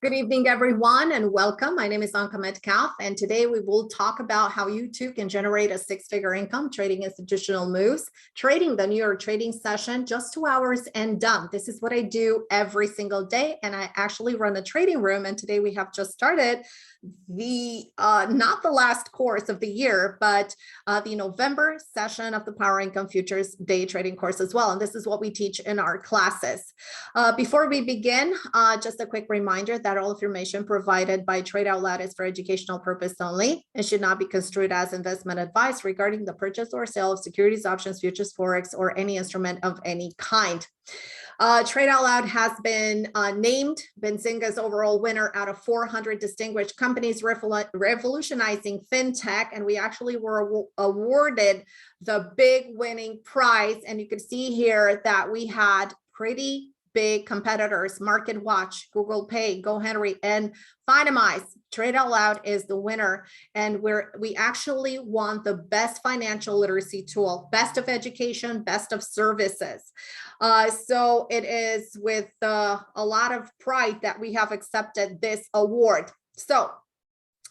Good evening, everyone, and welcome. My name is Anka Metcalf, and today we will talk about how you too can generate a six-figure income trading institutional moves, trading the New York trading session, just 2 hours and done. This is what I do every single day, and I actually run a trading room, and today we have just started the not the last course of the year, but the November session of the Power Income Futures day trading course as well. And this is what we teach in our classes. Before we begin, just a quick reminder that all information provided by TradeOutLoud is for educational purpose only. It should not be construed as investment advice regarding the purchase or sale of securities, options, futures, forex, or any instrument of any kind. TradeOutLoud has been named Benzinga's overall winner out of 400 distinguished companies revolutionizing fintech, and we actually were awarded the big winning prize. And you can see here that we had pretty big competitors: MarketWatch, Google Pay, GoHenry, and Finamize. TradeOutLoud is the winner, and we actually won the best financial literacy tool, best of education, best of services. So it is with a lot of pride that we have accepted this award. So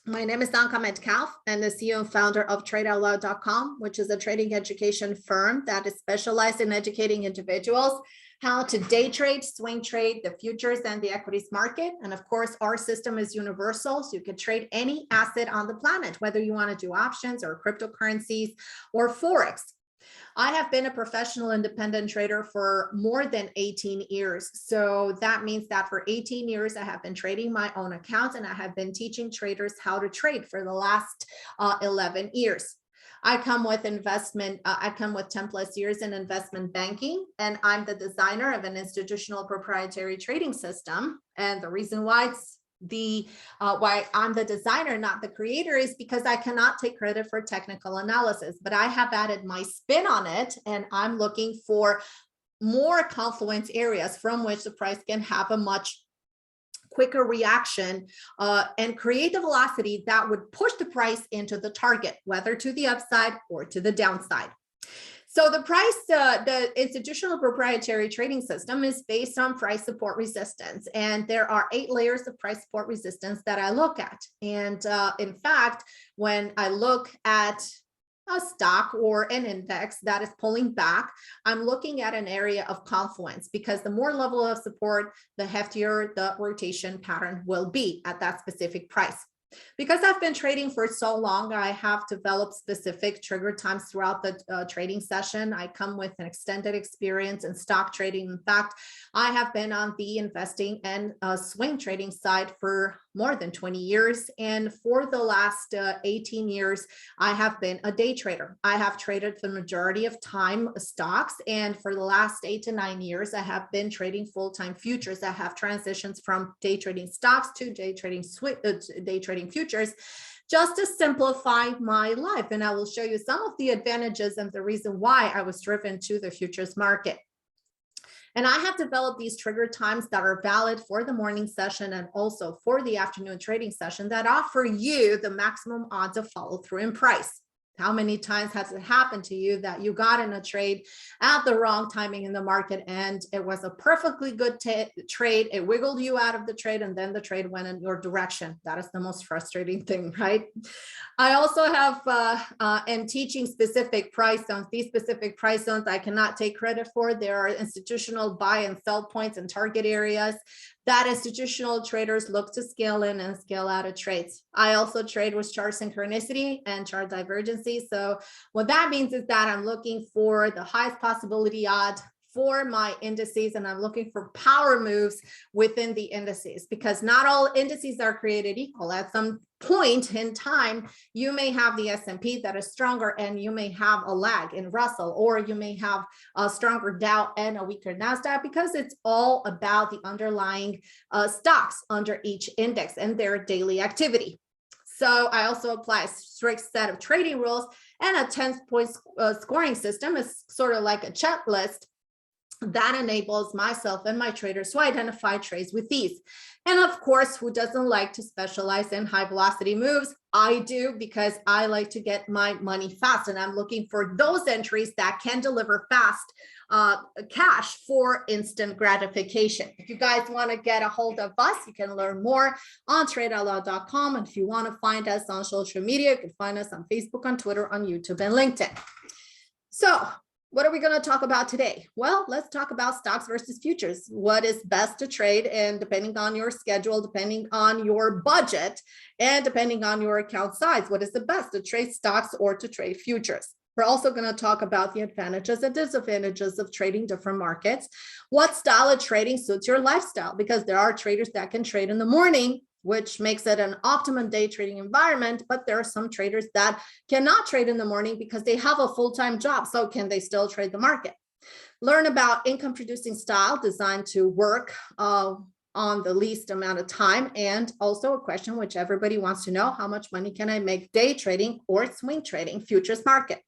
my name is Anka Metcalf, and the CEO and founder of TradeOutLoud.com, which is a trading education firm that is specialized in educating individuals how to day trade, swing trade, the futures and the equities market. And of course, our system is universal, so you can trade any asset on the planet, whether you want to do options or cryptocurrencies or forex. I have been a professional independent trader for more than 18 years. So that means that for 18 years, I have been trading my own account, and I have been teaching traders how to trade for the last 11 years. I come with 10 plus years in investment banking, and I'm the designer of an institutional proprietary trading system. And the reason why why I'm the designer, not the creator, is because I cannot take credit for technical analysis, but I have added my spin on it, and I'm looking for more confluence areas from which the price can have a much quicker reaction and create the velocity that would push the price into the target, whether to the upside or to the downside. So the institutional proprietary trading system is based on price support resistance. And there are 8 layers of price support resistance that I look at. And in fact, when I look at a stock or an index that is pulling back, I'm looking at an area of confluence, because the more level of support, the heftier the rotation pattern will be at that specific price. Because I've been trading for so long, I have developed specific trigger times throughout the trading session. I come with an extended experience in stock trading. In fact, I have been on the investing and swing trading side for more than 20 years. And for the last 18 years, I have been a day trader. I have traded the majority of time stocks. And for the last 8 to 9 years, I have been trading full-time futures. I have transitions from day trading stocks to day trading futures, just to simplify my life. And I will show you some of the advantages and the reason why I was driven to the futures market. And I have developed these trigger times that are valid for the morning session and also for the afternoon trading session that offer you the maximum odds of follow through in price. How many times has it happened to you that you got in a trade at the wrong timing in the market, and it was a perfectly good trade? It wiggled you out of the trade, and then the trade went in your direction. That is the most frustrating thing, right? I also am teaching specific price zones. These specific price zones I cannot take credit for. There are institutional buy and sell points and target areas that institutional traders look to scale in and scale out of trades. I also trade with chart synchronicity and chart divergency. So what that means is that I'm looking for the highest possibility odd for my indices, and I'm looking for power moves within the indices, because not all indices are created equal. At some point in time, you may have the S&P that is stronger, and you may have a lag in Russell, or you may have a stronger Dow and a weaker NASDAQ, because it's all about the underlying stocks under each index and their daily activity. So I also apply a strict set of trading rules, and a 10-point scoring system is sort of like a checklist that enables myself and my traders to identify trades with ease. And of course, who doesn't like to specialize in high velocity moves? I do, because I like to get my money fast, and I'm looking for those entries that can deliver fast cash for instant gratification. If you guys want to get a hold of us, you can learn more on TradeOutLoud.com. And if you want to find us on social media, you can find us on Facebook, on Twitter, on YouTube, and LinkedIn. So what are we going to talk about today? Well, let's talk about stocks versus futures. What is best to trade, and depending on your schedule, depending on your budget, and depending on your account size, what is the best to trade stocks or to trade futures? We're also going to talk about the advantages and disadvantages of trading different markets. What style of trading suits your lifestyle? Because there are traders that can trade in the morning, which makes it an optimum day trading environment. But there are some traders that cannot trade in the morning because they have a full-time job. So can they still trade the market? Learn about income producing style designed to work on the least amount of time. And also a question which everybody wants to know: how much money can I make day trading or swing trading futures market?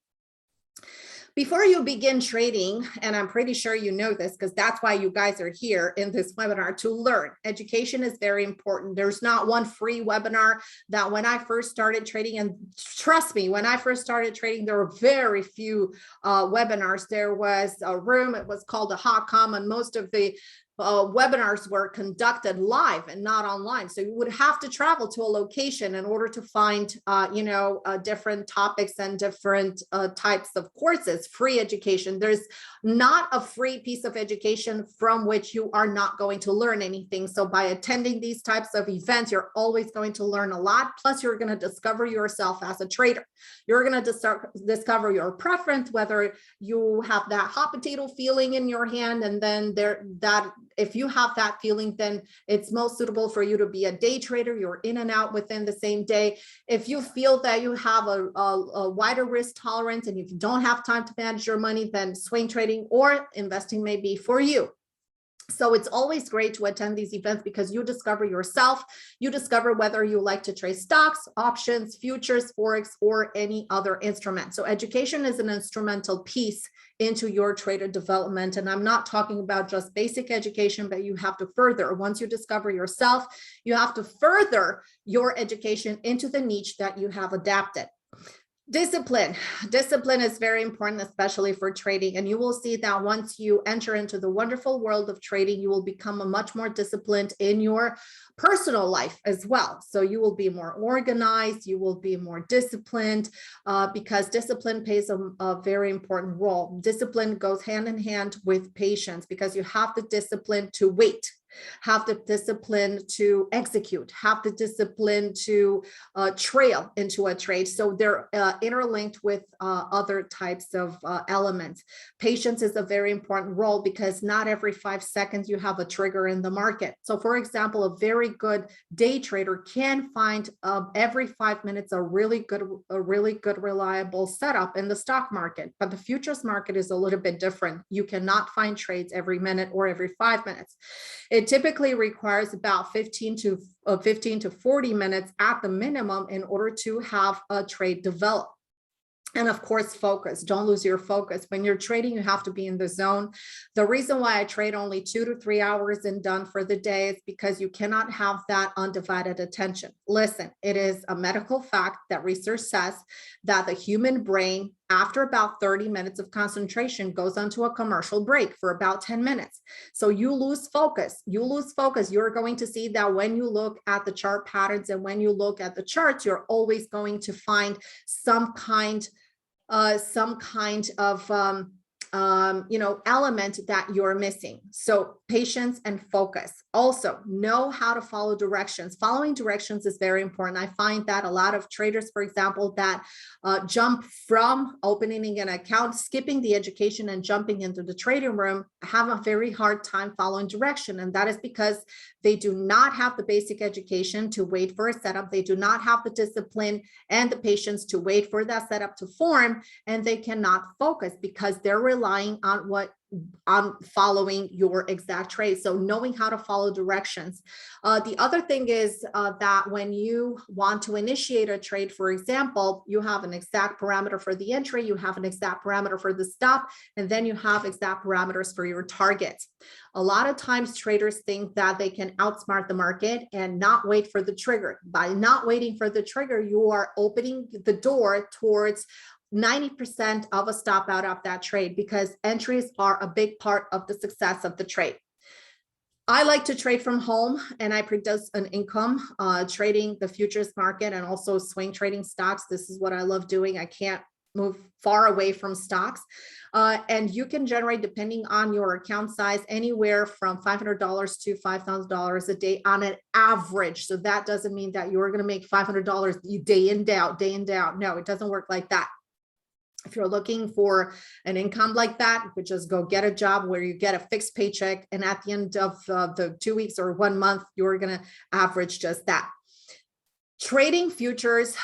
Before you begin trading, and I'm pretty sure you know this because that's why you guys are here in this webinar, to learn. Education is very important. There's not one free webinar. That when I first started trading, and trust me, when I first started trading, there were very few webinars. There was a room, it was called a hotcom, and most of the webinars were conducted live and not online. So you would have to travel to a location in order to find, different topics and different types of courses. Free education. There's not a free piece of education from which you are not going to learn anything. So by attending these types of events, you're always going to learn a lot. Plus, you're going to discover yourself as a trader. You're going to discover your preference, whether you have that hot potato feeling in your hand, and then if you have that feeling, then it's most suitable for you to be a day trader. You're in and out within the same day. If you feel that you have a wider risk tolerance and if you don't have time to manage your money, then swing trading or investing may be for you. So it's always great to attend these events because you discover yourself, you discover whether you like to trade stocks, options, futures, Forex, or any other instrument. So education is an instrumental piece into your trader development. And I'm not talking about just basic education, but you have to further, once you discover yourself, you have to further your education into the niche that you have adapted. Discipline is very important, especially for trading. And you will see that once you enter into the wonderful world of trading, you will become much more disciplined in your personal life as well. So you will be more organized, you will be more disciplined, because discipline plays a very important role. Discipline goes hand in hand with patience, because you have the discipline to wait, have the discipline to execute, have the discipline to trail into a trade. So they're interlinked with other types of elements. Patience is a very important role because not every 5 seconds you have a trigger in the market. So for example, a very good day trader can find every 5 minutes a really good, reliable setup in the stock market. But the futures market is a little bit different. You cannot find trades every minute or every 5 minutes. It typically requires about 15 to 40 minutes at the minimum in order to have a trade develop. And of course, focus. Don't lose your focus. When you're trading, you have to be in the zone. The reason why I trade only 2 to 3 hours and done for the day is because you cannot have that undivided attention. Listen, it is a medical fact that research says that the human brain, after about 30 minutes of concentration, goes onto a commercial break for about 10 minutes. So you lose focus. You're going to see that when you look at the chart patterns and when you look at the charts, you're always going to find some kind of element that you're missing. So patience and focus. Also, know how to follow directions. Following directions is very important. I find that a lot of traders, for example, that jump from opening an account, skipping the education and jumping into the trading room, have a very hard time following direction. And that is because they do not have the basic education to wait for a setup. They do not have the discipline and the patience to wait for that setup to form, and they cannot focus because they're relying on following your exact trade. So knowing how to follow directions. The other thing is that when you want to initiate a trade, for example, you have an exact parameter for the entry, you have an exact parameter for the stop, and then you have exact parameters for your targets. A lot of times traders think that they can outsmart the market and not wait for the trigger. By not waiting for the trigger, you are opening the door towards 90% of a stop out of that trade, because entries are a big part of the success of the trade. I like to trade from home, and I produce an income trading the futures market and also swing trading stocks. This is what I love doing. I can't move far away from stocks. And you can generate, depending on your account size, anywhere from $500 to $5,000 a day on an average. So that doesn't mean that you're going to make $500 day in, day in, day out. No, it doesn't work like that. If you're looking for an income like that, you could just go get a job where you get a fixed paycheck. And at the end of the 2 weeks or 1 month, you're going to average just that. Trading futures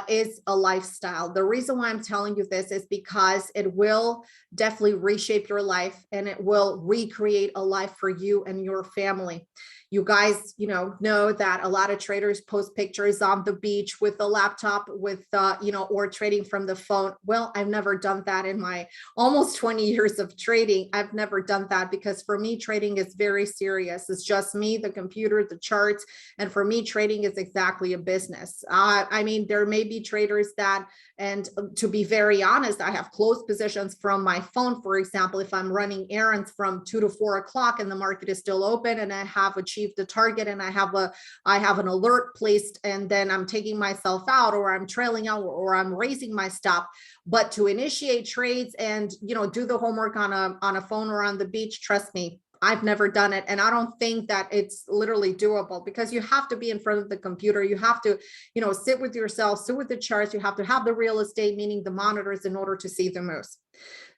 is a lifestyle. The reason why I'm telling you this is because it will definitely reshape your life, and it will recreate a life for you and your family. You guys, know that a lot of traders post pictures on the beach with the laptop, with, or trading from the phone. Well, I've never done that in my almost 20 years of trading. I've never done that because for me, trading is very serious. It's just me, the computer, the charts. And for me, trading is exactly a business. I mean, there may be traders that, and to be very honest, I have closed positions from my phone. For example, if I'm running errands from 2 to 4 o'clock and the market is still open and I have achieved the target and I have an alert placed, and then I'm taking myself out, or I'm trailing out, or I'm raising my stop. But to initiate trades and do the homework on a phone or on the beach, trust me, I've never done it. And I don't think that it's literally doable, because you have to be in front of the computer. You have to, sit with yourself, sit with the charts. You have to have the real estate, meaning the monitors, in order to see the moves.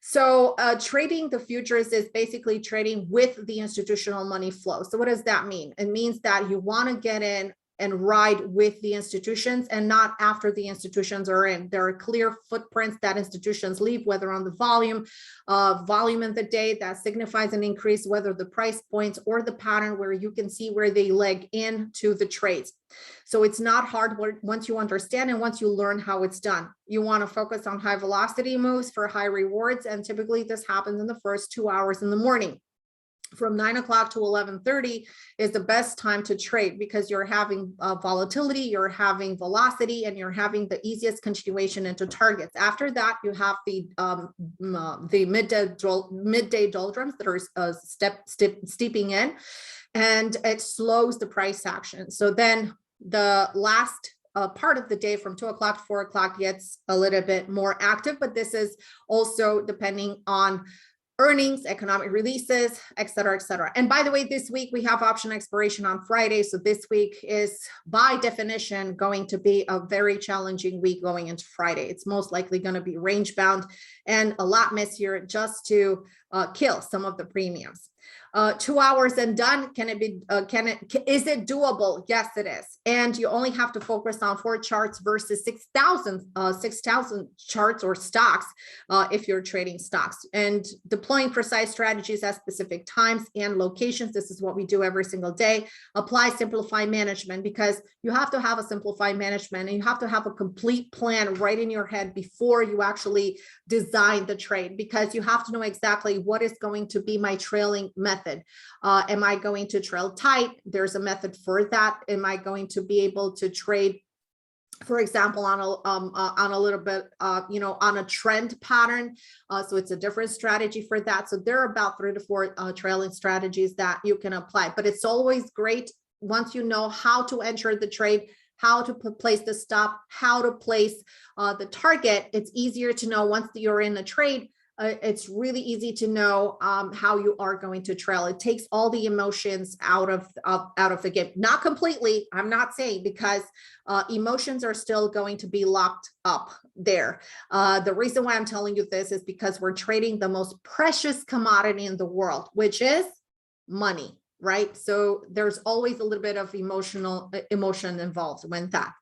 So trading the futures is basically trading with the institutional money flow. So what does that mean? It means that you want to get in and ride with the institutions and not after the institutions are in. There are clear footprints that institutions leave, whether on the volume in the day that signifies an increase, whether the price points or the pattern, where you can see where they leg into the trades. So it's not hard once you understand and once you learn how it's done. You want to focus on high velocity moves for high rewards. And typically this happens in the first 2 hours in the morning. From 9 o'clock to 11:30 is the best time to trade, because you're having volatility, you're having velocity, and you're having the easiest continuation into targets. After that, you have the midday doldrums that are steeping in, and it slows the price action. So then the last part of the day from 2 o'clock to 4 o'clock gets a little bit more active, but this is also depending on earnings, economic releases, et cetera, et cetera. And by the way, this week we have option expiration on Friday. So this week is by definition going to be a very challenging week going into Friday. It's most likely going to be range bound and a lot messier, just to kill some of the premiums. 2 hours and done. Is it doable? Yes, it is. And you only have to focus on 4 charts versus 6,000 charts or stocks if you're trading stocks. And deploying precise strategies at specific times and locations. This is what we do every single day. Apply simplified management, because you have to have a simplified management and you have to have a complete plan right in your head before you actually design the trade, because you have to know exactly what is going to be my trailing method. Am I going to trail tight? There's a method for that. Am I going to be able to trade, for example, on a little bit, on a trend pattern? So it's a different strategy for that. So there are about 3 to 4 trailing strategies that you can apply, but it's always great once you know how to enter the trade, how to place the stop, how to place the target. It's easier to know once you're in a trade. It's really easy to know how you are going to trail. It takes all the emotions out of the game. Not completely, I'm not saying, because emotions are still going to be locked up there. The reason why I'm telling you this is because we're trading the most precious commodity in the world, which is money, right? So there's always a little bit of emotion involved with that.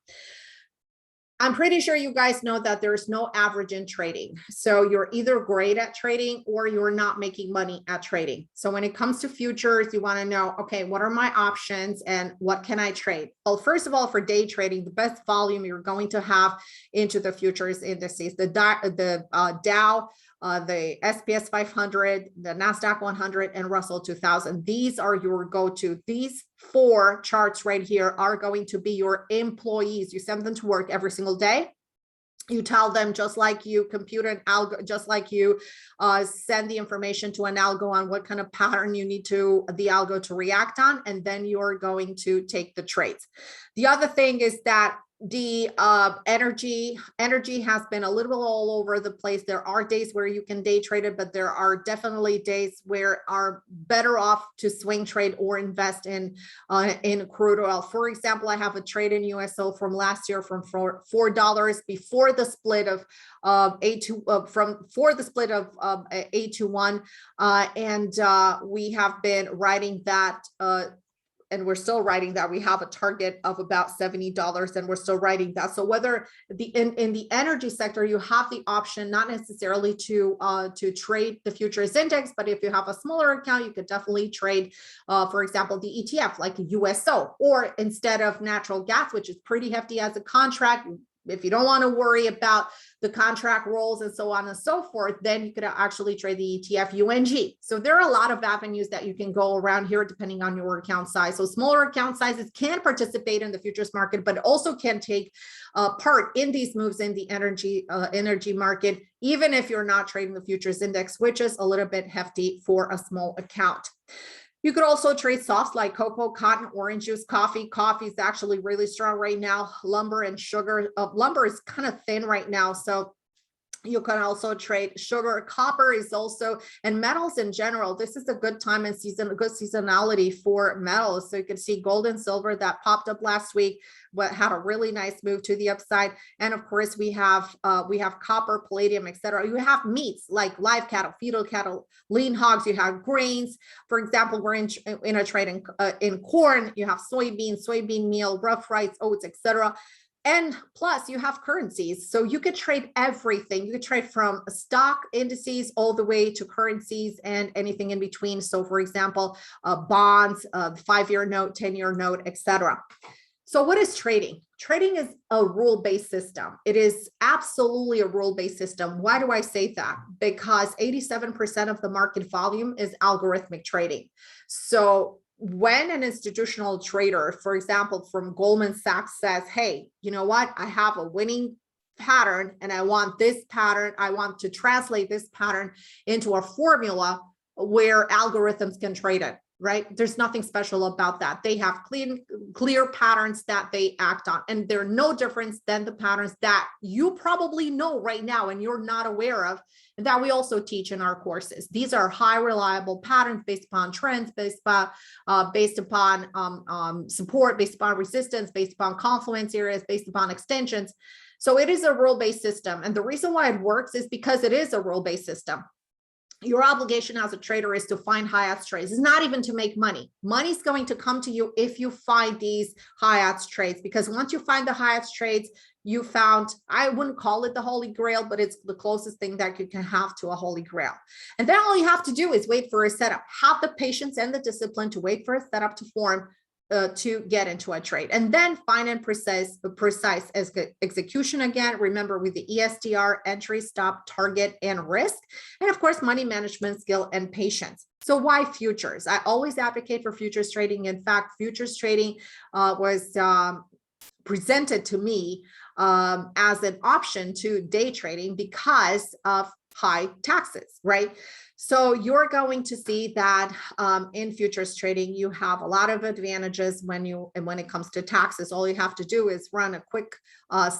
I'm pretty sure you guys know that there's no average in trading. So you're either great at trading or you're not making money at trading. So when it comes to futures, you want to know, okay, what are my options and what can I trade? Well, first of all, for day trading, the best volume you're going to have into the futures indices, the Dow, the SPS 500, the NASDAQ 100, and Russell 2000. These are your go-to. These 4 charts right here are going to be your employees. You send them to work every single day. You tell them, just like you compute an algo, just like you send the information to an algo on what kind of pattern you need the algo to react on, and then you're going to take the trades. The other thing is that the energy has been a little all over the place. There are days where you can day trade it, but there are definitely days where are better off to swing trade or invest in crude oil. For example, I have a trade in USO from last year from $4 before the split of A21, and we have been writing that. And we're still writing that. We have a target of about $70, and we're still writing that. So whether in the energy sector, you have the option, not necessarily to trade the futures index, but if you have a smaller account, you could definitely trade, for example, the ETF like USO, or instead of natural gas, which is pretty hefty as a contract. If you don't want to worry about the contract rolls and so on and so forth, then you could actually trade the ETF UNG. So there are a lot of avenues that you can go around here depending on your account size. So smaller account sizes can participate in the futures market, but also can take part in these moves in the energy market, even if you're not trading the futures index, which is a little bit hefty for a small account. You could also trade softs like cocoa, cotton, orange juice, coffee. Coffee is actually really strong right now. Lumber and sugar. Lumber is kind of thin right now, so you can also trade sugar. Copper is also, and metals in general. This is a good time and good seasonality for metals. So you can see gold and silver that popped up last week, but had a really nice move to the upside. And of course, we have copper, palladium, etc. You have meats like live cattle, fetal cattle, lean hogs. You have grains. For example, we're in a trade in corn. You have soybean meal, rough rice, oats, etc. And plus you have currencies. So you could trade everything. You could trade from stock indices all the way to currencies and anything in between. So for example, bonds, 5-year note, 10-year note, etc. So what is trading? Trading is a rule-based system. It is absolutely a rule-based system. Why do I say that? Because 87% of the market volume is algorithmic trading. So when an institutional trader, for example, from Goldman Sachs says, hey, you know what, I have a winning pattern and I want this pattern, I want to translate this pattern into a formula where algorithms can trade it, right? There's nothing special about that. They have clear patterns that they act on, and they're no different than the patterns that you probably know right now and you're not aware of, and that we also teach in our courses. These are high reliable patterns based upon trends, based upon support, based upon resistance, based upon confluence areas, based upon extensions. So it is a rule-based system. And the reason why it works is because it is a rule-based system. Your obligation as a trader is to find high odds trades. It's not even to make money. Money's going to come to you if you find these high odds trades, because once you find the high odds trades, you found, I wouldn't call it the holy grail, but it's the closest thing that you can have to a holy grail. And then all you have to do is wait for a setup, have the patience and the discipline to wait for a setup to form, to get into a trade, and then fine and precise execution. Again, remember, with the ESTR, entry, stop, target, and risk, and of course, money management skill and patience. So why futures? I always advocate for futures trading. In fact, futures trading was presented to me as an option to day trading because of high taxes, right? So you're going to see that in futures trading, you have a lot of advantages when it comes to taxes. All you have to do is run a quick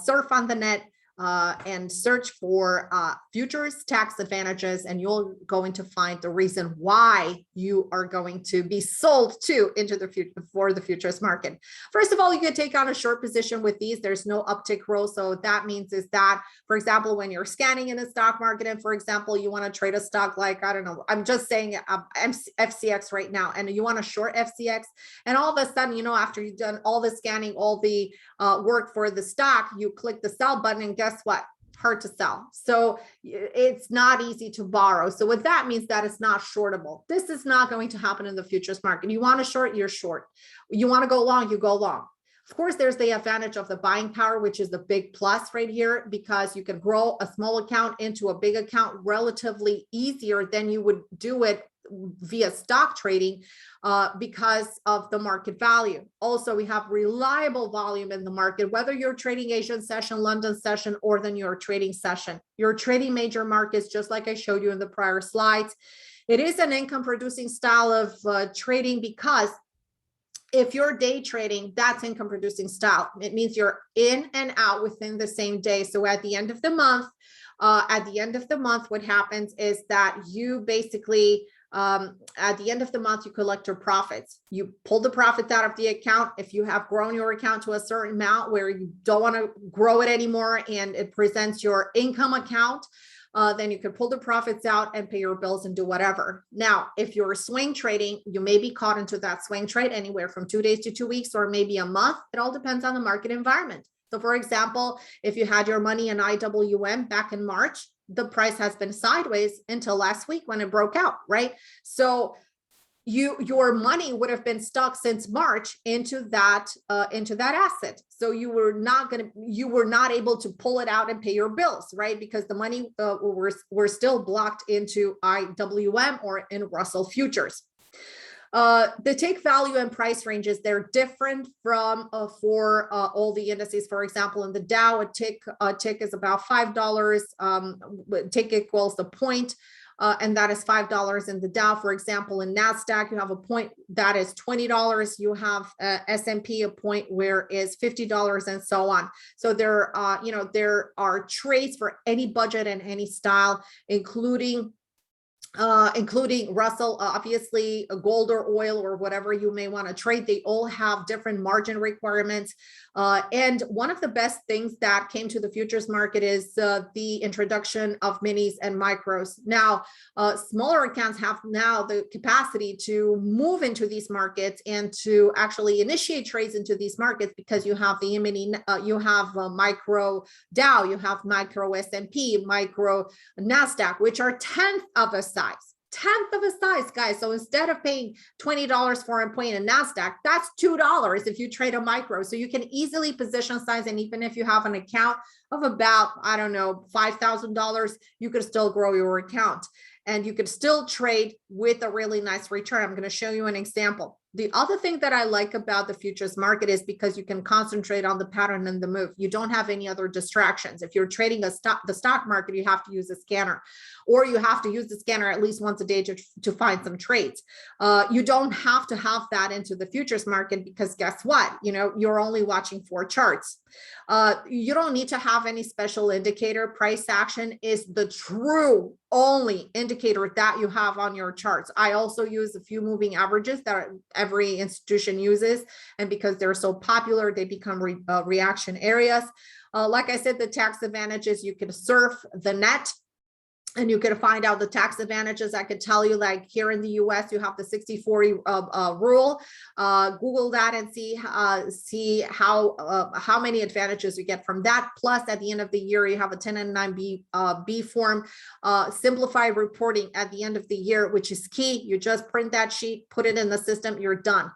surf on the net and search for futures tax advantages, and you're going to find the reason why you are going to be sold into the future for the futures market. First of all, you could take on a short position with these. There's no uptick roll. So that means is that, for example, when you're scanning in the stock market, and for example, you want to trade a stock like, I don't know, I'm just saying FCX right now, and you want to short FCX, and all of a sudden, you know, after you've done all the scanning, all the work for the stock, you click the sell button, and guess what? Hard to sell. So it's not easy to borrow. So what that means, that it's not shortable. This is not going to happen in the futures market. You want to short, you're short. You want to go long, you go long. Of course, there's the advantage of the buying power, which is the big plus right here, because you can grow a small account into a big account relatively easier than you would do it via stock trading because of the market value. Also, we have reliable volume in the market, whether you're trading Asian session, London session, or the New York trading session. You're trading major markets, just like I showed you in the prior slides. It is an income producing style of trading, because if you're day trading, that's income producing style. It means you're in and out within the same day. So at the end of the month, what happens is that you basically, at the end of the month, you collect your profits. You pull the profits out of the account. If you have grown your account to a certain amount where you don't want to grow it anymore and it presents your income account, then you can pull the profits out and pay your bills and do whatever. Now, if you're swing trading, you may be caught into that swing trade anywhere from 2 days to 2 weeks, or maybe a month. It all depends on the market environment. So for example, if you had your money in IWM back in March, the price has been sideways until last week when it broke out, right? So your money would have been stuck since March into that asset. So you were not able to pull it out and pay your bills, right? Because the money were still blocked into IWM or in Russell futures. The tick value and price ranges, they're different from for all the indices. For example, in the Dow, a tick is about $5. Tick equals the point. And that is $5 in the Dow. For example, in NASDAQ, you have a point that is $20. You have S&P, a point where is $50, and so on. So there are trades for any budget and any style, including Russell, obviously gold or oil or whatever you may want to trade. They all have different margin requirements. And one of the best things that came to the futures market is the introduction of minis and micros. Now, smaller accounts have now the capacity to move into these markets and to actually initiate trades into these markets, because you have the mini, you have micro Dow, you have micro S&P, micro NASDAQ, which are 10th of a size. Guys. So instead of paying $20 for a point in NASDAQ, that's $2 if you trade a micro. So you can easily position size. And even if you have an account of about, I don't know, $5,000, you could still grow your account and you could still trade with a really nice return. I'm going to show you an example. The other thing that I like about the futures market is because you can concentrate on the pattern and the move. You don't have any other distractions. If you're trading the stock market, you have to use a scanner, or you have to use the scanner at least once a day to find some trades. You don't have to have that into the futures market, because guess what? You're only watching 4 charts. You don't need to have any special indicator. Price action is the true only indicator that you have on your charts. I also use a few moving averages that every institution uses, and because they're so popular, they become reaction areas. Like I said, the tax advantages, you can surf the net and you can find out the tax advantages. I could tell you, like here in the US, you have the 60-40 rule. Google that and see how many advantages you get from that. Plus, at the end of the year, you have a 1099-B form, simplified reporting at the end of the year, which is key. You just print that sheet, put it in the system, you're done.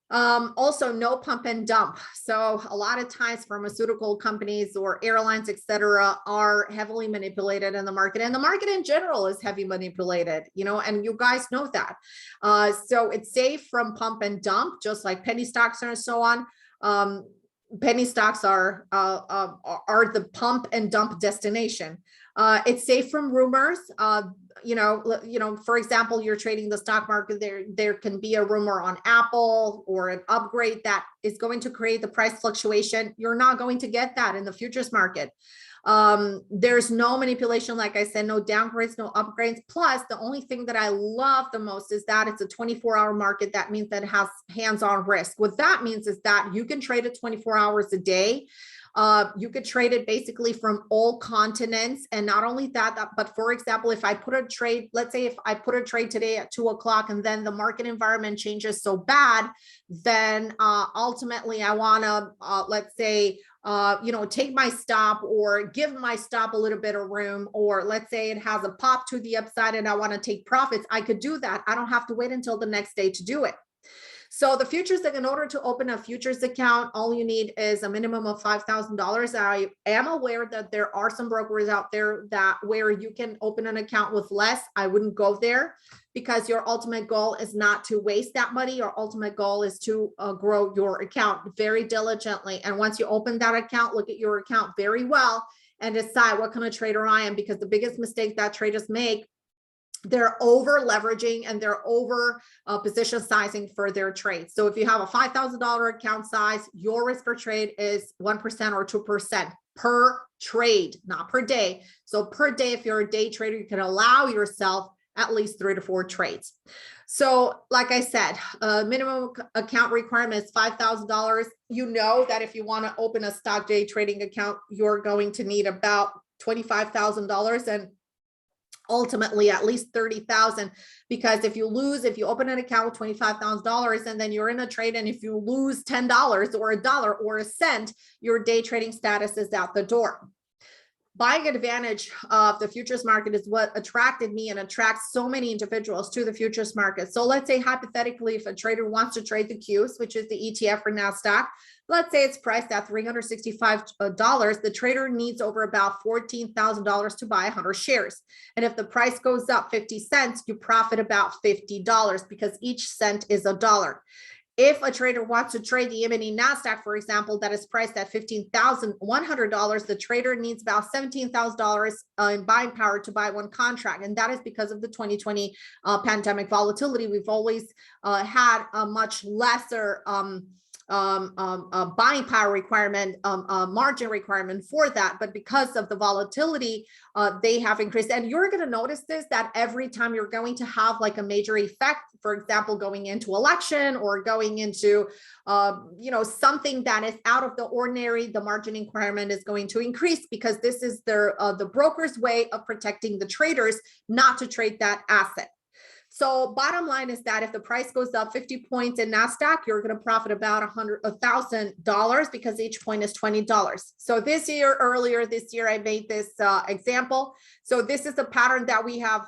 Also, no pump and dump. So a lot of times pharmaceutical companies or airlines, etc., are heavily manipulated in the market, and the market in general is heavy manipulated, and you guys know that. So it's safe from pump and dump, just like penny stocks and so on. Penny stocks are the pump and dump destination. It's safe from rumors. For example, you're trading the stock market, there can be a rumor on Apple or an upgrade that is going to create the price fluctuation. You're not going to get that in the futures market. There's no manipulation, like I said, no downgrades, no upgrades. Plus, the only thing that I love the most is that it's a 24-hour market. That means that it has hands-on risk. What that means is that you can trade it 24 hours a day. You could trade it basically from all continents. And not only that, but for example, if I put a trade, let's say if I put a trade today at 2 o'clock and then the market environment changes so bad, then ultimately I want to, let's say, take my stop or give my stop a little bit of room, or let's say it has a pop to the upside and I want to take profits, I could do that. I don't have to wait until the next day to do it. So the futures, in order to open a futures account, all you need is a minimum of $5,000. I am aware that there are some brokers out there that where you can open an account with less. I wouldn't go there because your ultimate goal is not to waste that money. Your ultimate goal is to grow your account very diligently. And once you open that account, look at your account very well and decide what kind of trader I am, because the biggest mistake that traders make, they're over leveraging and they're over position sizing for their trades. So if you have a $5,000 account size, your risk per trade is 1% or 2% per trade, not per day. So per day, if you're a day trader, you can allow yourself at least 3 to 4 trades. So like I said, minimum account requirement is $5,000. You know that if you want to open a stock day trading account, you're going to need about $25,000 and ultimately at least $30,000, because if you open an account with $25,000 and then you're in a trade, and if you lose $10 or a dollar or a cent, your day trading status is out the door. Buying advantage of the futures market is what attracted me and attracts so many individuals to the futures market. So let's say hypothetically, if a trader wants to trade the Qs, which is the ETF for NASDAQ, let's say it's priced at $365. The trader needs over about $14,000 to buy 100 shares. And if the price goes up 50 cents, you profit about $50 because each cent is $1. If a trader wants to trade the E-mini NASDAQ, for example, that is priced at $15,100, the trader needs about $17,000 in buying power to buy one contract. And that is because of the 2020 pandemic volatility. We've always had a much lesser buying power requirement, margin requirement for that. But because of the volatility, they have increased. And you're going to notice this, that every time you're going to have like a major effect, for example, going into election or going into, something that is out of the ordinary, the margin requirement is going to increase, because this is the broker's way of protecting the traders not to trade that asset. So bottom line is that if the price goes up 50 points in NASDAQ, you're going to profit about $1,000 because each point is $20. So earlier this year, I made this example. So this is a pattern that we have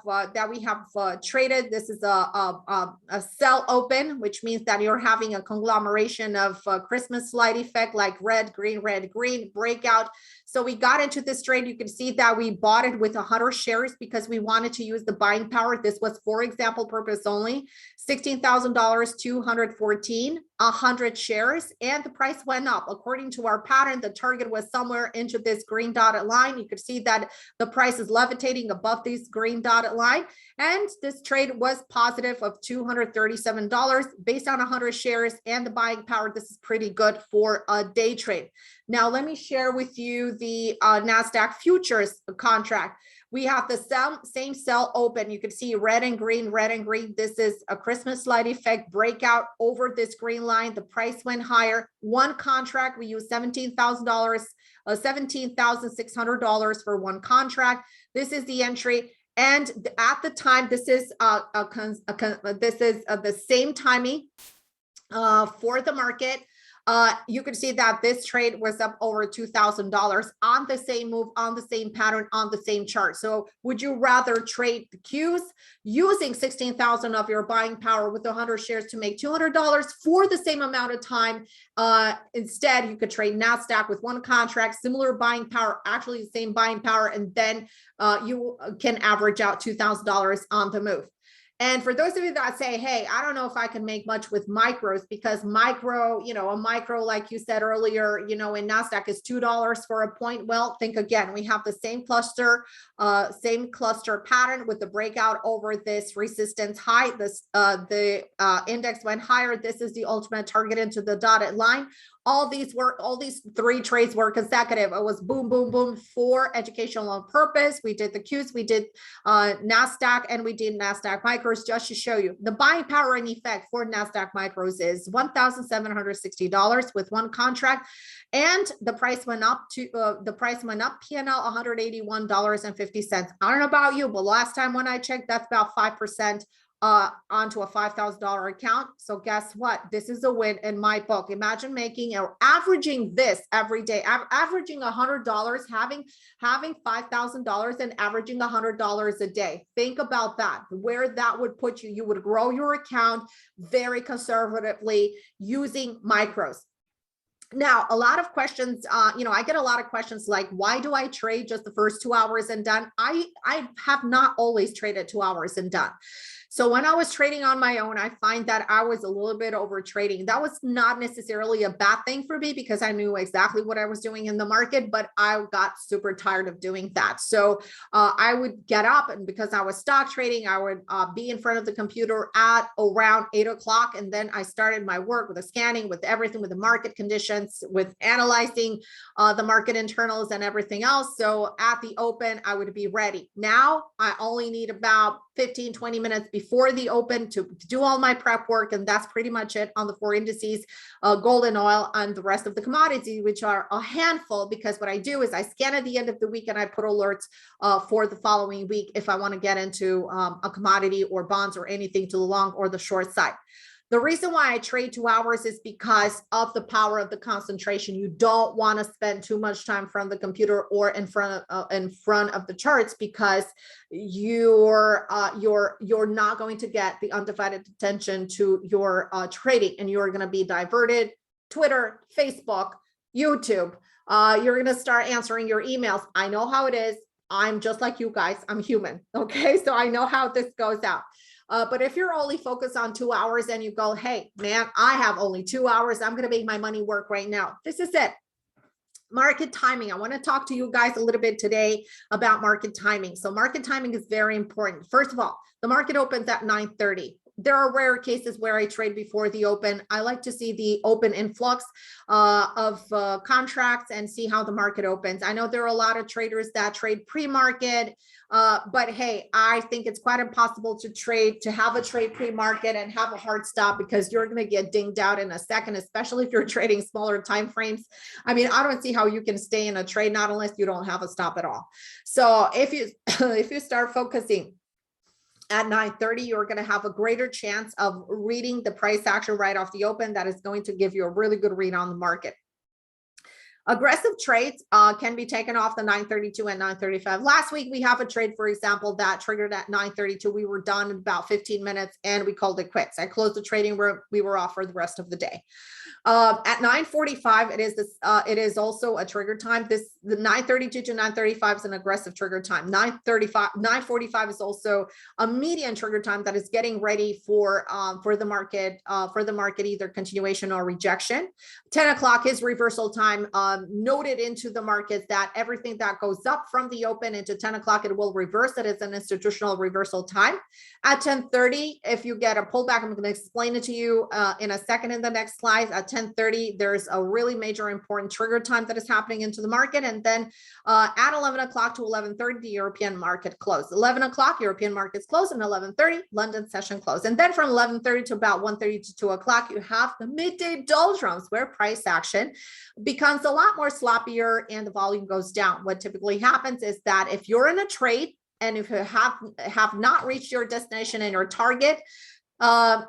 traded. This is a sell open, which means that you're having a conglomeration of Christmas light effect, like red, green, breakout. So we got into this trade. You can see that we bought it with 100 shares because we wanted to use the buying power. This was for example purpose only. $16,000, 214, 100 shares, and the price went up. According to our pattern, the target was somewhere into this green dotted line. You could see that the price is levitating above this green dotted line, and this trade was positive of $237 based on 100 shares and the buying power. This is pretty good for a day trade. Now, let me share with you the NASDAQ futures contract. We have the same sell open. You can see red and green. This is a Christmas light effect breakout over this green line. The price went higher. One contract, we use $17,000, $17,600 for one contract. This is the entry. And at the time, this is the same timing for the market. You can see that this trade was up over $2,000 on the same move, on the same pattern, on the same chart. So would you rather trade the Qs using 16,000 of your buying power with 100 shares to make $200 for the same amount of time? Instead, you could trade NASDAQ with one contract, similar buying power, actually the same buying power, and then you can average out $2,000 on the move. And for those of you that say, hey, I don't know if I can make much with micros, because a micro, like you said earlier, in NASDAQ is $2 for a point. Well, think again, we have the same cluster pattern with the breakout over this resistance high. The index went higher. This is the ultimate target into the dotted line. All these 3 trades were consecutive. It was boom, boom, boom for educational purpose. We did the Qs, we did NASDAQ, and we did NASDAQ micros just to show you. The buying power in effect for NASDAQ micros is $1,760 with one contract. And the price went up P&L $181.50. I don't know about you, but last time when I checked, that's about 5% onto a $5,000 account. So guess what? This is a win in my book. Imagine making or averaging this every day, averaging $100, having $5,000 and averaging $100 a day. Think about that, where that would put you. You would grow your account very conservatively using micros. Now, a lot of questions, I get a lot of questions like, why do I trade just the first 2 hours and done? I have not always traded 2 hours and done. So when I was trading on my own, I find that I was a little bit over trading. That was not necessarily a bad thing for me because I knew exactly what I was doing in the market, but I got super tired of doing that. So I would get up, and because I was stock trading, I would be in front of the computer at around 8 o'clock. And then I started my work with the scanning, with everything, with the market conditions, with analyzing the market internals and everything else. So at the open, I would be ready. Now I only need about 15, 20 minutes before the open to do all my prep work. And that's pretty much it on the 4 indices, gold and oil, and the rest of the commodities, which are a handful, because what I do is I scan at the end of the week and I put alerts for the following week if I want to get into a commodity or bonds or anything to the long or the short side. The reason why I trade 2 hours is because of the power of the concentration. You don't want to spend too much time from the computer or in front of the charts, because you're not going to get the undivided attention to your trading, and you're going to be diverted. Twitter, Facebook, YouTube. You're going to start answering your emails. I know how it is. I'm just like you guys. I'm human. Okay, so I know how this goes out. But if you're only focused on 2 hours and you go, hey, man, I have only 2 hours, I'm going to make my money work right now. This is it. Market timing. I want to talk to you guys a little bit today about market timing. So market timing is very important. First of all, the market opens at 9:30. There are rare cases where I trade before the open. I like to see the open influx of contracts and see how the market opens. I know there are a lot of traders that trade pre-market, but hey, I think it's quite impossible to have a trade pre-market and have a hard stop, because you're going to get dinged out in a second, especially if you're trading smaller time frames. I mean, I don't see how you can stay in a trade not unless you don't have a stop at all. So if you start focusing at 9:30, you're going to have a greater chance of reading the price action right off the open. That is going to give you a really good read on the market. Aggressive trades can be taken off the 9:32 and 9:35. Last week, we have a trade, for example, that triggered at 9:32. We were done in about 15 minutes and we called it quits. I closed the trading room. We were off for the rest of the day. At 9:45, it is also a trigger time. The 9:32 to 9:35 is an aggressive trigger time. 9:45 is also a median trigger time that is getting ready for the market either continuation or rejection. 10 o'clock is reversal time. Noted into the markets that everything that goes up from the open into 10 o'clock, it will reverse. It is an institutional reversal time. At 10:30, if you get a pullback, I'm going to explain it to you in a second in the next slide. At 10:30, there's a really major important trigger time that is happening into the market. And then at 11 o'clock to 11:30, the European market closed. 11 o'clock, European markets closed, and 11:30, London session closed. And then from 11:30 to about 1:30 to 2 o'clock, you have the midday doldrums, where price action becomes a lot more sloppier and the volume goes down. What typically happens is that if you're in a trade and if you have not reached your destination and your target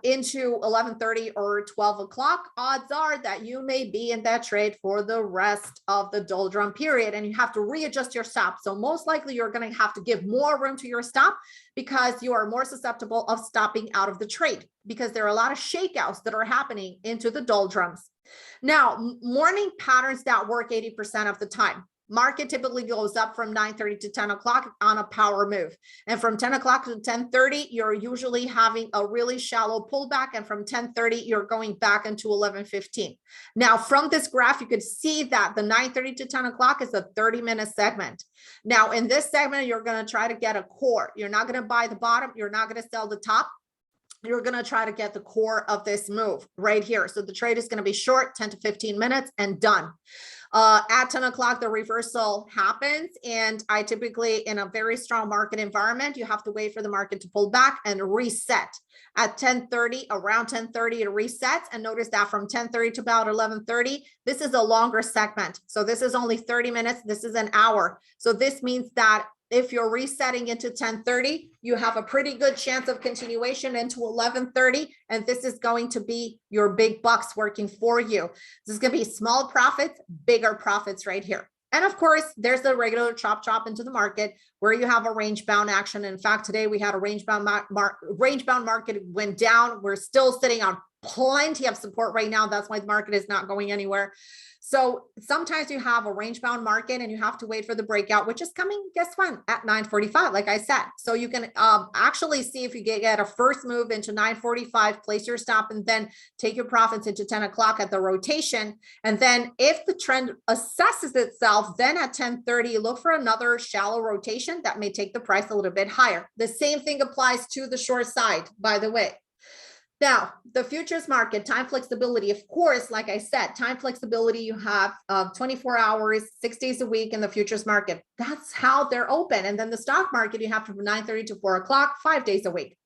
into 11:30 or 12 o'clock, odds are that you may be in that trade for the rest of the doldrum period, and you have to readjust your stop. So most likely you're going to have to give more room to your stop, because you are more susceptible of stopping out of the trade, because there are a lot of shakeouts that are happening into the doldrums. Now, morning patterns that work 80% of the time. Market typically goes up from 9:30 to 10 o'clock on a power move. And from 10 o'clock to 10:30, you're usually having a really shallow pullback. And from 10:30, you're going back into 11:15. Now, from this graph, you could see that the 9:30 to 10 o'clock is a 30-minute segment. Now, in this segment, you're going to try to get a core. You're not going to buy the bottom. You're not going to sell the top. You're going to try to get the core of this move right here. So the trade is going to be short, 10 to 15 minutes, and done. At 10 o'clock, the reversal happens. And I typically, in a very strong market environment, you have to wait for the market to pull back and reset. At 10:30, around 10:30, it resets. And notice that from 10:30 to about 11:30, this is a longer segment. So this is only 30 minutes. This is an hour. So this means that if you're resetting into 10:30, you have a pretty good chance of continuation into 11:30. And this is going to be your big bucks working for you. This is going to be small profits, bigger profits right here. And of course, there's the regular chop into the market where you have a range bound action. In fact, today we had a range bound market went down. We're still sitting on plenty of support right now. That's why the market is not going anywhere. So sometimes you have a range bound market and you have to wait for the breakout, which is coming, guess when? At 9:45, like I said. So you can actually see if you get a first move into 9:45, place your stop, and then take your profits into 10 o'clock at the rotation. And then if the trend assesses itself, then at 10:30, look for another shallow rotation that may take the price a little bit higher. The same thing applies to the short side, by the way. Now, the futures market, time flexibility, of course, like I said, time flexibility, you have 24 hours, 6 days a week in the futures market. That's how they're open. And then the stock market, you have from 9:30 to 4 o'clock, 5 days a week.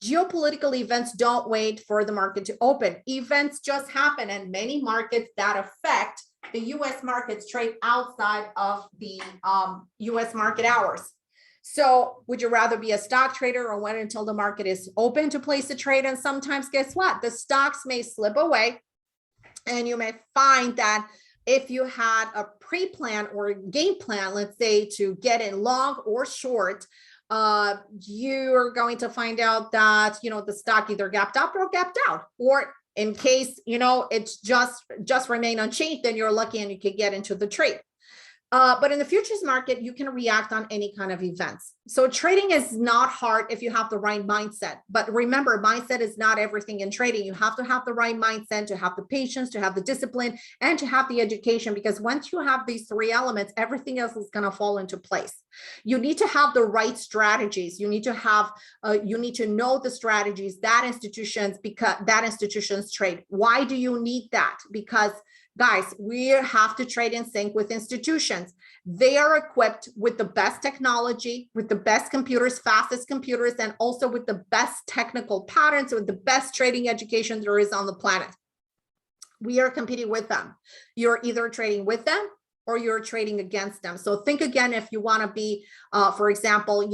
Geopolitical events don't wait for the market to open. Events just happen, and many markets that affect the U.S. markets trade outside of the U.S. market hours. So would you rather be a stock trader or wait until the market is open to place a trade? And sometimes, guess what? The stocks may slip away, and you may find that if you had a pre-plan or a game plan, let's say, to get in long or short, you're going to find out that, the stock either gapped up or gapped out, or in case, it's just remain unchanged, then you're lucky and you can get into the trade. But in the futures market, you can react on any kind of events. So trading is not hard if you have the right mindset. But remember, mindset is not everything in trading. You have to have the right mindset, to have the patience, to have the discipline, and to have the education. Because once you have these three elements, everything else is going to fall into place. You need to have the right strategies. You need to have, you need to know the strategies that institutions trade. Why do you need that? Because guys, we have to trade in sync with institutions. They are equipped with the best technology, with the best computers, fastest computers, and also with the best technical patterns, with the best trading education there is on the planet. We are competing with them. You're either trading with them or you're trading against them. So think again, if you want to be, for example,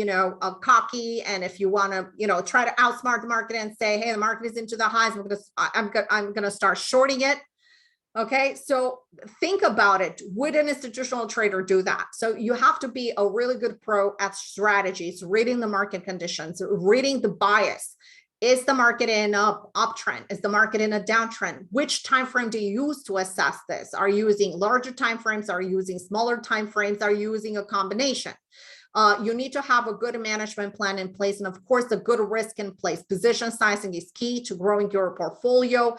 cocky, and if you want to, try to outsmart the market and say, hey, the market is into the highs, I'm going to start shorting it. Okay, so think about it. Would an institutional trader do that? So you have to be a really good pro at strategies, reading the market conditions, reading the bias. Is the market in an uptrend? Is the market in a downtrend? Which time frame do you use to assess this? Are you using larger time frames? Are you using smaller time frames? Are you using a combination? You need to have a good management plan in place, and of course, a good risk in place. Position sizing is key to growing your portfolio.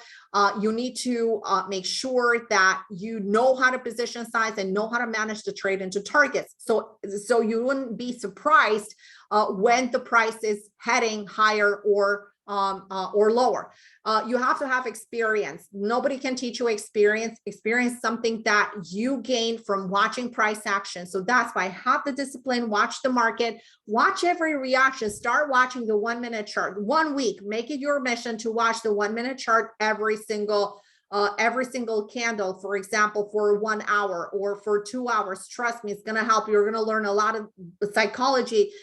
You need to make sure that you know how to position size and know how to manage the trade into targets. So you wouldn't be surprised when the price is heading higher or lower. You have to have experience. Nobody can teach you experience. Experience something that you gain from watching price action. So that's why have the discipline, watch the market, watch every reaction, start watching the 1 minute chart. 1 week, make it your mission to watch the 1 minute chart every single candle, for example, for 1 hour or for 2 hours. Trust me, it's going to help. You're going to learn a lot of psychology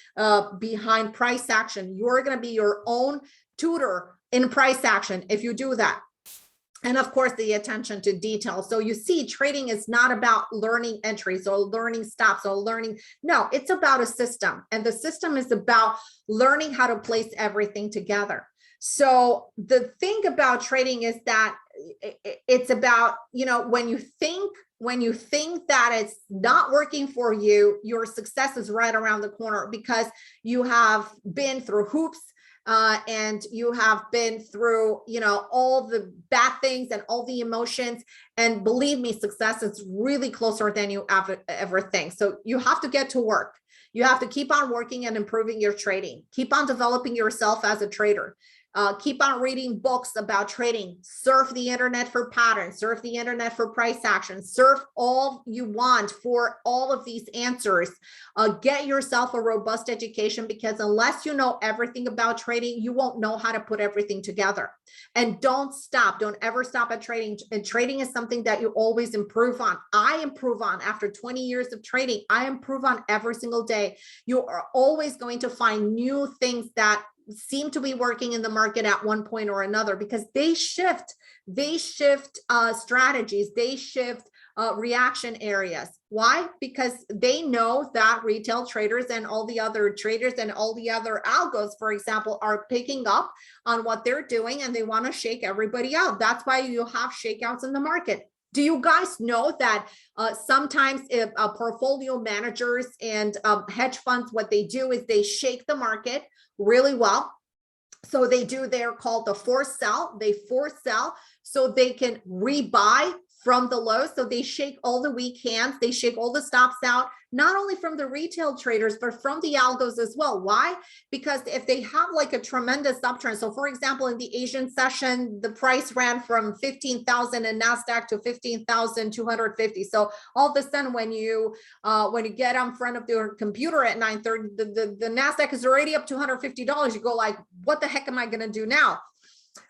behind price action. You're going to be your own tutor in price action if you do that. And of course, the attention to detail. So you see, trading is not about learning entries or learning stops or no, it's about a system. And the system is about learning how to place everything together. So the thing about trading is that it's about, when you think that it's not working for you, your success is right around the corner because you have been through hoops. And you have been through, all the bad things and all the emotions. And believe me, success is really closer than you ever think. So you have to get to work. You have to keep on working and improving your trading. Keep on developing yourself as a trader. Keep on reading books about trading. Surf the internet for patterns, surf the internet for price action, surf all you want for all of these answers. Get yourself a robust education, because unless you know everything about trading, you won't know how to put everything together. And don't stop. Don't ever stop at trading. And trading is something that you always improve on. I improve on after 20 years of trading. I improve on every single day. You are always going to find new things that seem to be working in the market at one point or another, because they shift strategies, they shift reaction areas. Why? Because they know that retail traders and all the other traders and all the other algos, for example, are picking up on what they're doing, and they want to shake everybody out. That's why you have shakeouts in the market. Do you guys know that sometimes if portfolio managers and hedge funds, what they do is they shake the market really well. So they're called the force sell. They force sell so they can rebuy from the low. So they shake all the weak hands, they shake all the stops out, not only from the retail traders, but from the algos as well. Why? Because if they have like a tremendous uptrend, so for example, in the Asian session, the price ran from 15,000 in NASDAQ to 15,250. So all of a sudden, when you get in front of your computer at 9:30, the NASDAQ is already up $250. You go like, what the heck am I going to do now?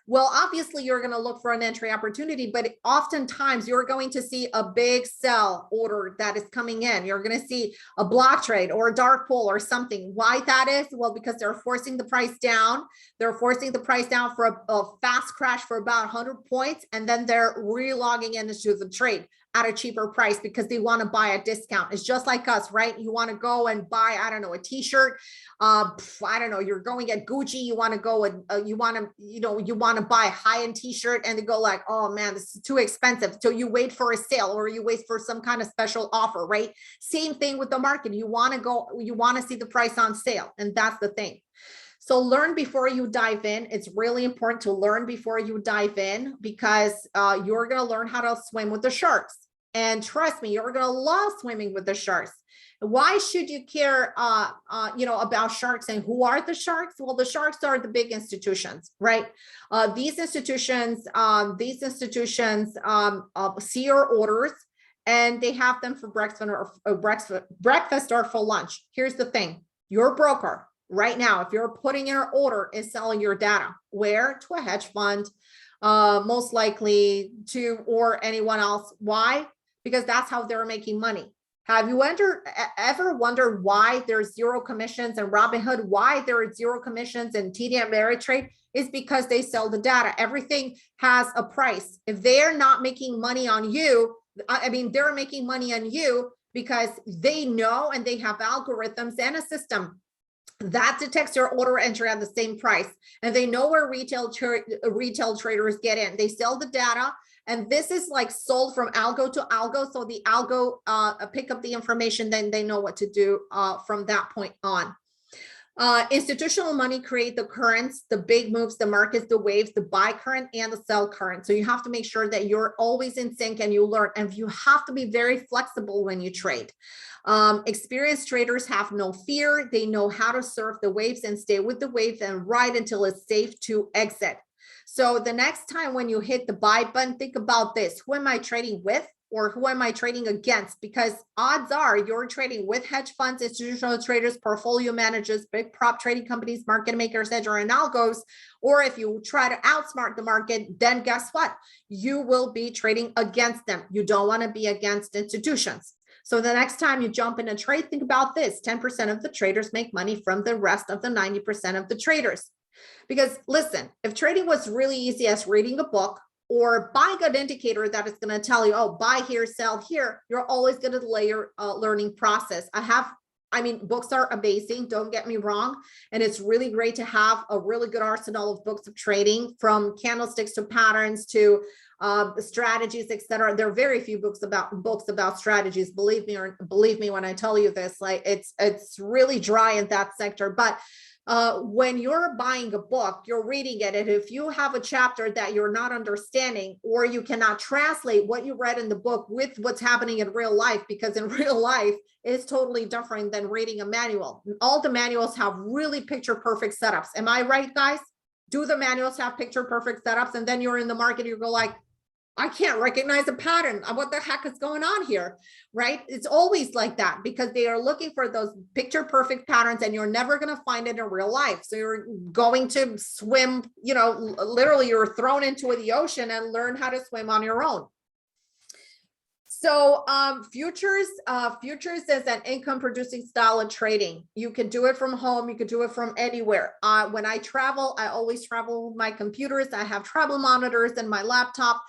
Well, obviously you're going to look for an entry opportunity, but oftentimes you're going to see a big sell order that is coming in. You're going to see a block trade or a dark pool or something. Why that is? Well, because they're forcing the price down. They're forcing the price down for a fast crash for about 100 points. And then they're relogging into the trade at a cheaper price because they want to buy a discount. It's just like us, right? You want to go and buy, I don't know, a t-shirt. I don't know, you're going at Gucci, you want to go and you want to buy a high-end t-shirt, and they go like, oh man, this is too expensive. So you wait for a sale, or you wait for some kind of special offer, right? Same thing with the market. You want to see the price on sale. And that's the thing. So learn before you dive in. It's really important to learn before you dive in, because you're going to learn how to swim with the sharks. And trust me, you're going to love swimming with the sharks. Why should you care, about sharks, and who are the sharks? Well, the sharks are the big institutions, right? These institutions see your orders, and they have them for breakfast or for lunch. Here's the thing: your broker right now, if you're putting in an order, is selling your data. Where? To a hedge fund, most likely or anyone else. Why? Because that's how they're making money. Have you ever wondered why there's zero commissions in Robinhood? Why there are zero commissions in TD Ameritrade? Is because they sell the data. Everything has a price. If they're not making money on you, they're making money on you because they know, and they have algorithms and a system that detects your order entry at the same price. And they know where retail traders get in. They sell the data. And this is like sold from algo to algo. So the algo pick up the information, then they know what to do from that point on. Institutional money create the currents, the big moves, the markets, the waves, the buy current and the sell current. So you have to make sure that you're always in sync and you learn, and you have to be very flexible when you trade. Experienced traders have no fear. They know how to surf the waves and stay with the wave and ride until it's safe to exit. So the next time when you hit the buy button, think about this: who am I trading with, or who am I trading against? Because odds are you're trading with hedge funds, institutional traders, portfolio managers, big prop trading companies, market makers, hedge and algos. Or if you try to outsmart the market, then guess what? You will be trading against them. You don't want to be against institutions. So the next time you jump in a trade, think about this: 10% of the traders make money from the rest of the 90% of the traders. Because listen, if trading was really easy as reading a book or buying an indicator that is going to tell you, oh, buy here, sell here, you're always going to delay your learning process. Books are amazing, don't get me wrong. And it's really great to have a really good arsenal of books of trading, from candlesticks to patterns to strategies, etc. There are very few books about strategies. Believe me when I tell you this. Like it's really dry in that sector. But when you're buying a book, you're reading it, and if you have a chapter that you're not understanding, or you cannot translate what you read in the book with what's happening in real life, because in real life is totally different than reading a manual. All the manuals have really picture perfect setups. Am I right, guys? do the manuals have picture perfect setups, and then you're in the market, you go like, I can't recognize a pattern. What the heck is going on here, right? It's always like that because they are looking for those picture perfect patterns, and you're never going to find it in real life. So you're going to swim, literally you're thrown into the ocean and learn how to swim on your own. So futures is an income producing style of trading. You can do it from home. You can do it from anywhere. When I travel, I always travel with my computers. I have travel monitors and my laptop.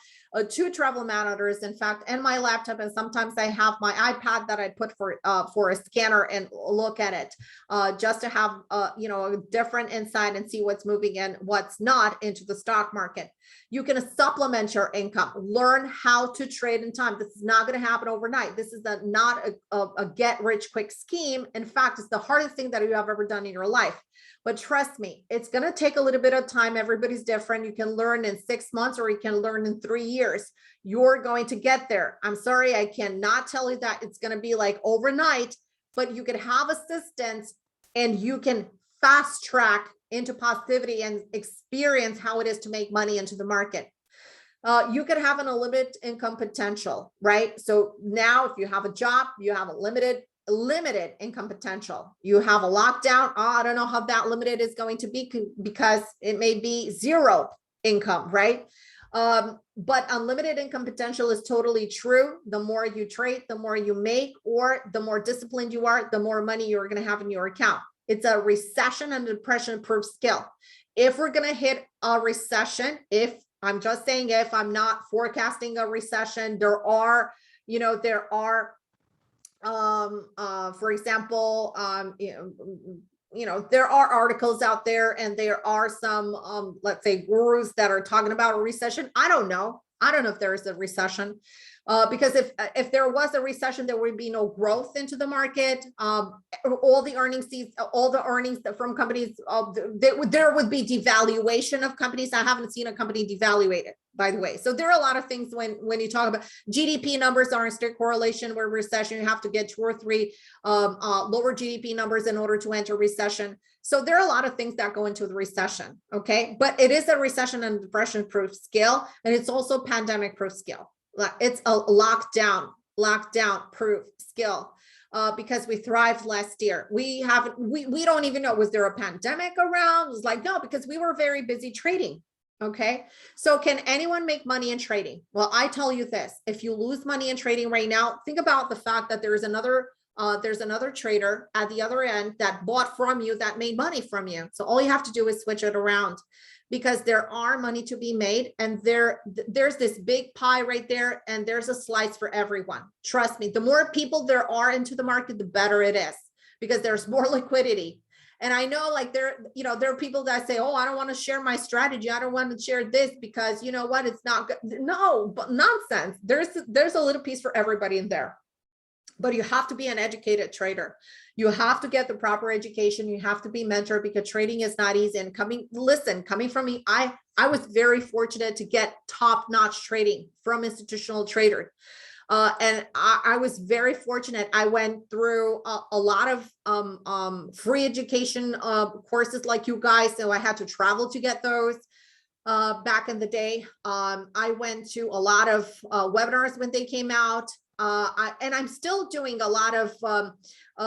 2 travel monitors, in fact, and my laptop, and sometimes I have my iPad that I put for a scanner and look at it, just to have a different insight and see what's moving and what's not into the stock market. You can supplement your income, learn how to trade in time. This is not going to happen overnight. This is not a get rich quick scheme. In fact, it's the hardest thing that you have ever done in your life. But trust me, it's going to take a little bit of time. Everybody's different. You can learn in 6 months or you can learn in 3 years. You're going to get there. I'm sorry, I cannot tell you that it's going to be like overnight, but you can have assistance and you can fast track into positivity and experience how it is to make money into the market. You could have an unlimited income potential, right? So now if you have a job, you have a limited income potential. You have a lockdown. I don't know how that limited is going to be because it may be 0 income, right? But unlimited income potential is totally true. The more you trade, the more you make, or the more disciplined you are, the more money you're going to have in your account. It's a recession and depression proof skill. If we're going to hit a recession, I'm just saying, if I'm not forecasting a recession, there are, for example, there are articles out there and there are some, let's say, gurus that are talking about a recession. I don't know if there is a recession, because if there was a recession, there would be no growth into the market. All the earnings from companies, there would be devaluation of companies. I haven't seen a company devaluated, by the way. So there are a lot of things when you talk about GDP numbers are in strict correlation with recession. You have to get 2 or 3 lower GDP numbers in order to enter recession. So there are a lot of things that go into the recession. Okay. But it is a recession and depression proof skill. And it's also pandemic proof skill. It's a lockdown proof skill. Because we thrived last year. We don't even know, was there a pandemic around? It was like, no, because we were very busy trading. Okay. So can anyone make money in trading? Well, I tell you this, if you lose money in trading right now, think about the fact that there's another trader at the other end that bought from you, that made money from you. So all you have to do is switch it around, because there are money to be made, and there's this big pie right there, and there's a slice for everyone. Trust me, the more people there are into the market, the better it is, because there's more liquidity. And I know, like, there are people that say, oh, I don't want to share my strategy. I don't want to share this because you know what, it's not good. No, but nonsense. There's a little piece for everybody in there. But you have to be an educated trader. You have to get the proper education. You have to be mentored, because trading is not easy. And coming from me, I was very fortunate to get top-notch trading from institutional traders. And I was very fortunate. I went through a lot of free education courses like you guys. So I had to travel to get those. Back in the day, I went to a lot of webinars when they came out. And I'm still doing a lot of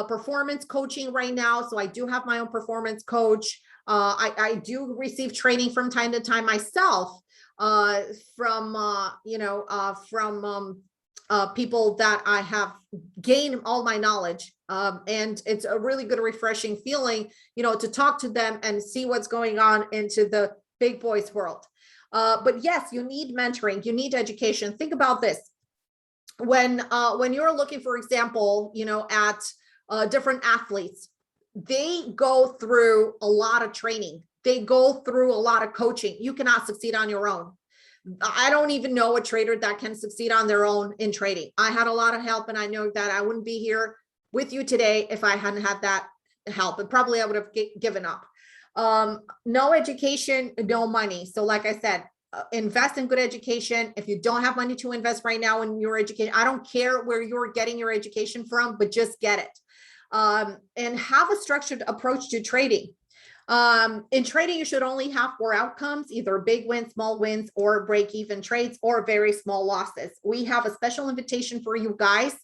performance coaching right now. So I do have my own performance coach. I do receive training from time to time myself from people that I have gained all my knowledge. And it's a really good, refreshing feeling, to talk to them and see what's going on into the big boys world. But yes, you need mentoring, you need education. Think about this. When you're looking, for example, at different athletes, they go through a lot of training. They go through a lot of coaching. You cannot succeed on your own. I don't even know a trader that can succeed on their own in trading. I had a lot of help, and I know that I wouldn't be here with you today if I hadn't had that help, and probably I would have given up. No education, no money. So like I said, invest in good education. If you don't have money to invest right now in your education, I don't care where you're getting your education from, but just get it. And have a structured approach to trading. In trading, you should only have 4 outcomes, either big wins, small wins, or break-even trades, or very small losses. We have a special invitation for you guys.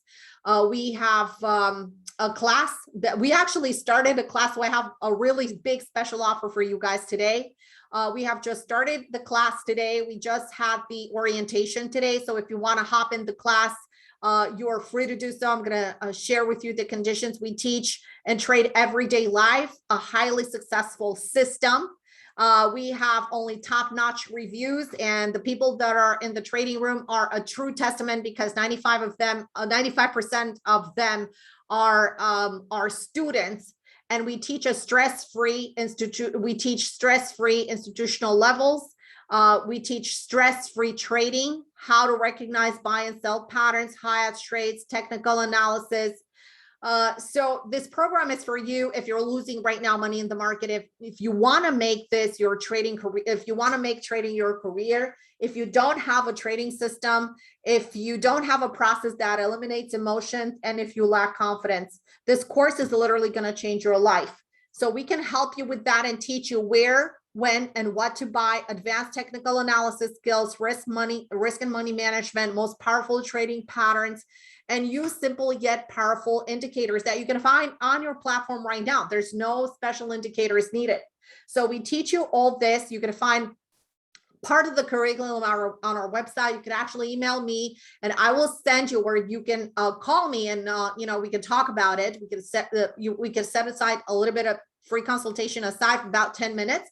We have a class that we actually started a class. So I have a really big special offer for you guys today. We have just started the class today. We just had the orientation today. So if you want to hop in the class, you are free to do so. I'm going to share with you the conditions. We teach and trade everyday live, a highly successful system. We have only top-notch reviews, and the people that are in the trading room are a true testament, because 95% of them are students, and we teach a stress-free stress-free institutional levels. We teach stress-free trading, how to recognize buy and sell patterns, high-odds trades, technical analysis. So this program is for you if you're losing right now money in the market. If you want to make this your trading career, if you want to make trading your career, if you don't have a trading system, if you don't have a process that eliminates emotions, and if you lack confidence, this course is literally going to change your life. So we can help you with that and teach you where, when, and what to buy, advanced technical analysis skills, risk and money management, most powerful trading patterns, and use simple yet powerful indicators that you can find on your platform right now. There's no special indicators needed. So we teach you all this. You can find part of the curriculum on our website. You can actually email me, and I will send you where you can call me, and we can talk about it. We can set aside a little bit of free consultation aside for about 10 minutes.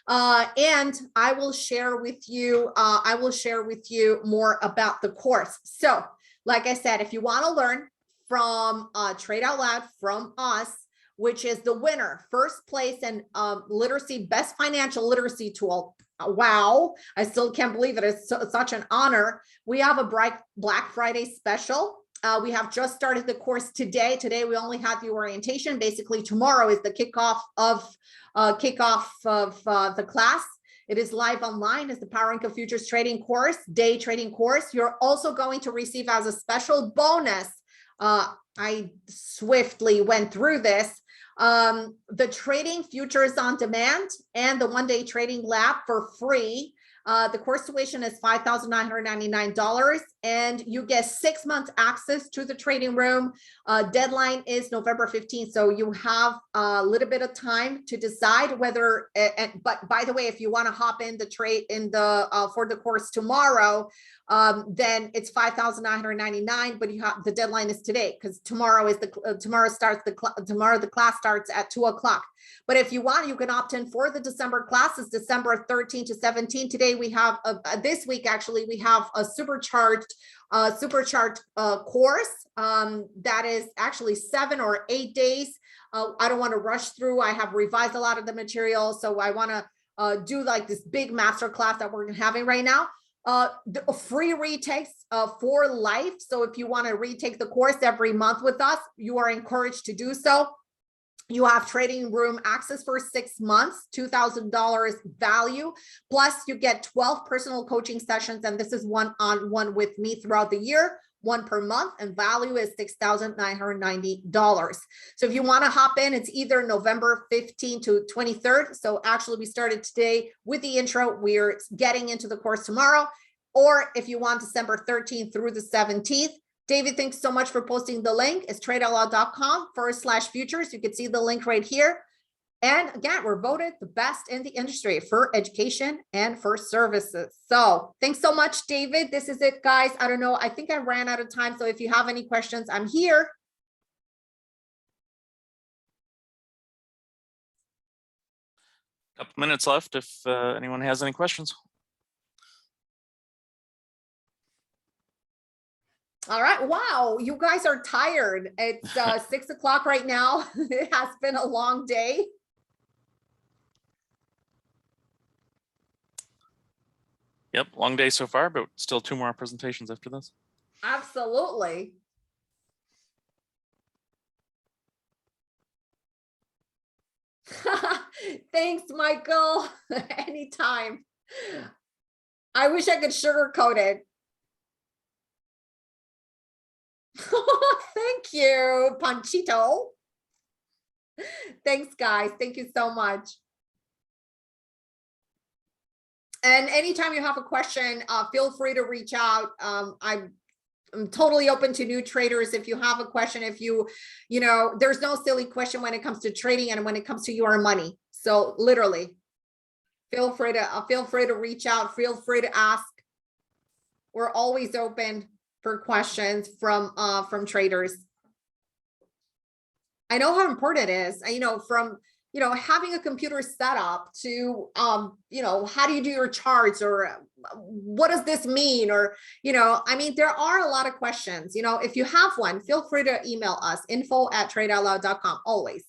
And I will share with you more about the course. So like I said, if you want to learn from Trade Out Loud from us, which is the winner, first place, and literacy, best financial literacy tool. Wow, I still can't believe it. It's such an honor. We have a Black Friday special. We have just started the course today. Today we only had the orientation. Basically, tomorrow is the kickoff of the class. It is live online. It's the Power Income Futures Trading course, day trading course. You're also going to receive as a special bonus. I swiftly went through this. The trading futures on demand and the one-day trading lab for free. The course tuition is $5,999, and you get 6 months access to the trading room. Deadline is November 15th, so you have a little bit of time to decide whether. But by the way, if you want to hop in the trade for the course tomorrow, then it's $5,999. But the deadline is today, because tomorrow the class starts at 2 o'clock. But if you want, you can opt in for the December classes, December 13 to 17. Today we have this week actually we have a supercharged course that is actually 7 or 8 days. I don't want to rush through. I have revised a lot of the material, so I want to do like this big master class that we're having right now. The free retakes for life. So if you want to retake the course every month with us, you are encouraged to do so. You have trading room access for 6 months, $2,000 value, plus you get 12 personal coaching sessions, and this is one-on-one with me throughout the year, 1 per month, and value is $6,990. So if you want to hop in, it's either November 15th to 23rd. So actually we started today with the intro. We're getting into the course tomorrow. Or if you want December 13th through the 17th, David, thanks so much for posting the link. It's TradeOutLoud.com/futures. You can see the link right here. And again, we're voted the best in the industry for education and for services. So thanks so much, David. This is it, guys. I don't know. I think I ran out of time. So if you have any questions, I'm here. Couple minutes left if anyone has any questions. All right. Wow. You guys are tired. It's 6 o'clock right now. It has been a long day. Yep. Long day so far, but still 2 more presentations after this. Absolutely. Thanks, Michael. Anytime. I wish I could sugarcoat it. Thank you, Panchito. Thanks, guys. Thank you so much. And anytime you have a question, feel free to reach out. I'm totally open to new traders. If you have a question, if you know, there's no silly question when it comes to trading and when it comes to your money. So literally, feel free to reach out. Feel free to ask. We're always open for questions from traders. I know how important it is. You know, from having a computer set up to how do you do your charts, or what does this mean, or I mean, there are a lot of questions. If you have one, feel free to email us, info@TradeOutLoud.com, always.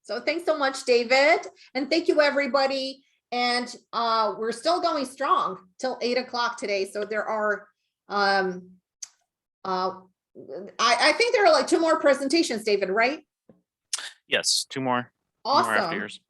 So thanks so much, David, and thank you, everybody. And we're still going strong till 8 o'clock today. So there are I think there are like 2 more presentations, David, right? Yes, 2 more. Awesome. More after yours.